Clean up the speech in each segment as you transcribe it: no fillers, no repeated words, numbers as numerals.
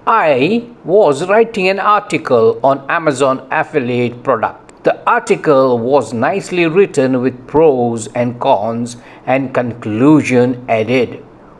I was writing an article on Amazon affiliate product. The article was nicely written with pros and cons and conclusion added.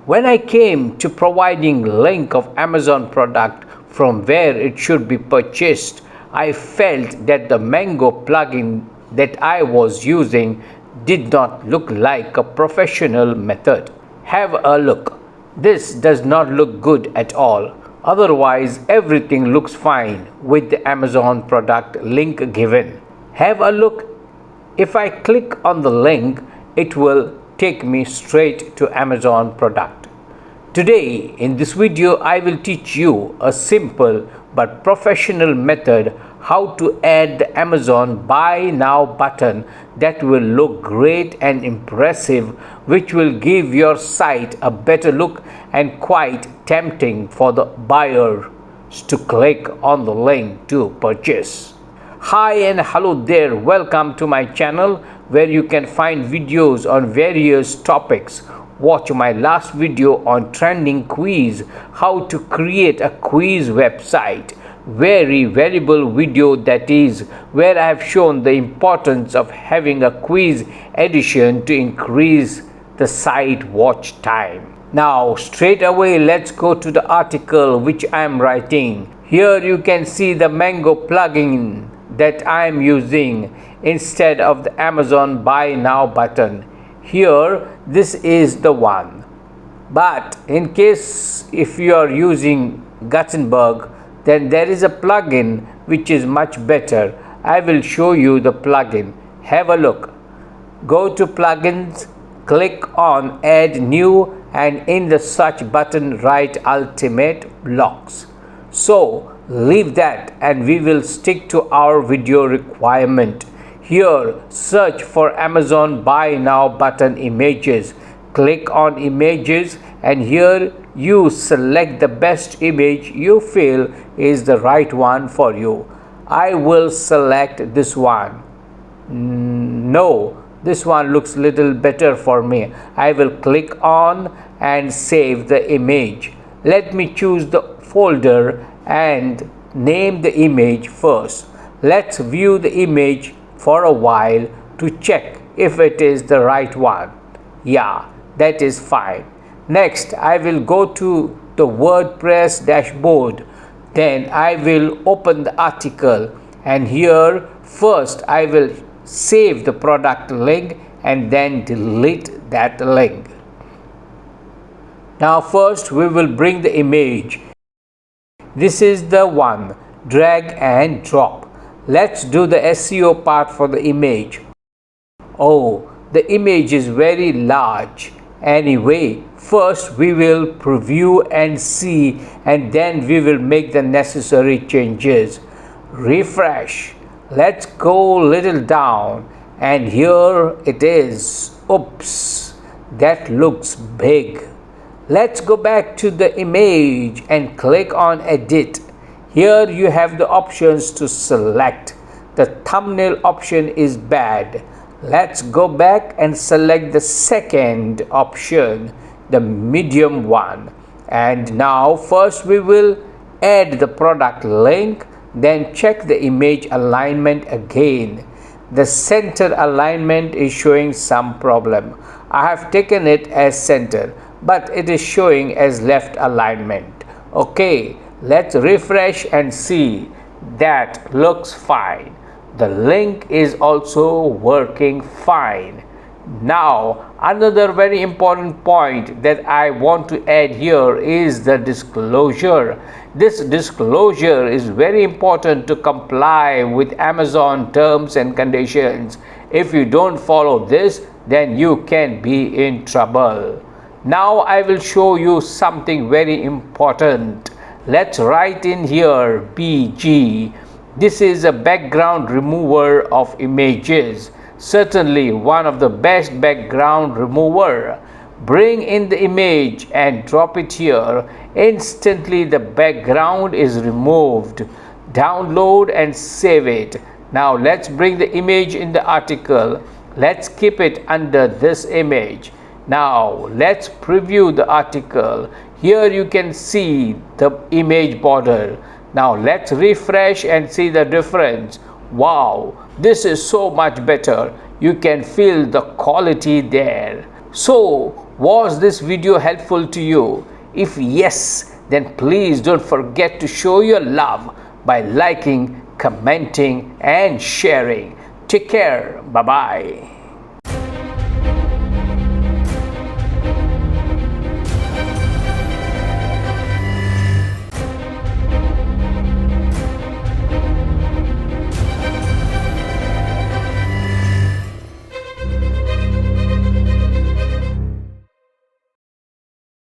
When I came to providing link of Amazon product from where it should be purchased, I felt that the Mango plugin that I was using did not look like a professional method. Have a look. This does not look good at all. Otherwise, everything looks fine with the Amazon product link given. Have a look. If I click on the link, it will take me straight to Amazon product. Today, in this video, I will teach you a simple but professional method how to add the Amazon Buy Now button that will look great and impressive, which will give your site a better look and quite tempting for the buyers to click on the link to purchase. Hi and hello there, welcome to my channel where you can find videos on various topics. Watch my last video on trending quiz, how to create a quiz website. Very valuable video, that is where I have shown the importance of having a quiz edition to increase the site watch time. Now straight away let's go to the article which I am writing. Here you can see the Mango plugin that I am using instead of the Amazon Buy Now button. Here this is the one, but in case if you are using Gutenberg, then there is a plugin which is much better. I will show you the plugin. Have a look. Go to plugins, click on add new, and in the search button write ultimate blocks. So leave that and we will stick to our video requirement. Here search for Amazon Buy Now button images. Click on images and here you select the best image you feel is the right one for you. I will select this one. No, this one looks little better for me. I will click on and save the image. Let me choose the folder and name the image first. Let's view the image for a while to check if it is the right one. Yeah, that is fine. Next, I will go to the WordPress dashboard. Then I will open the article and here first I will save the product link and then delete that link. Now first we will bring the image. This is the one. Drag and drop. Let's do the SEO part for the image. Oh, the image is very large. Anyway, first we will preview and see, and then we will make the necessary changes. Refresh. Let's go little down and here it is. Oops, that looks big. Let's go back to the image and click on edit. Here you have the options to select. The thumbnail option is bad. Let's go back and select the second option, the medium one. And now first we will add the product link, then check the image alignment again. The center alignment is showing some problem. I have taken it as center, but it is showing as left alignment. Okay, let's refresh and see. That looks fine. The link is also working fine. Now another very important point that I want to add here is the disclosure. This disclosure is very important to comply with Amazon terms and conditions. If you don't follow this, then you can be in trouble. Now I will show you something very important. Let's write in here BG. This is a background remover of images. Certainly one of the best background remover. Bring in the image and drop it here. Instantly the background is removed. Download and save it. Now let's bring the image in the article. Let's keep it under this image. Now let's preview the article. Here you can see the image border. Now let's refresh and see the difference. Wow, this is so much better. You can feel the quality there. So, was this video helpful to you? If yes, then please don't forget to show your love by liking, commenting and sharing. Take care. Bye bye.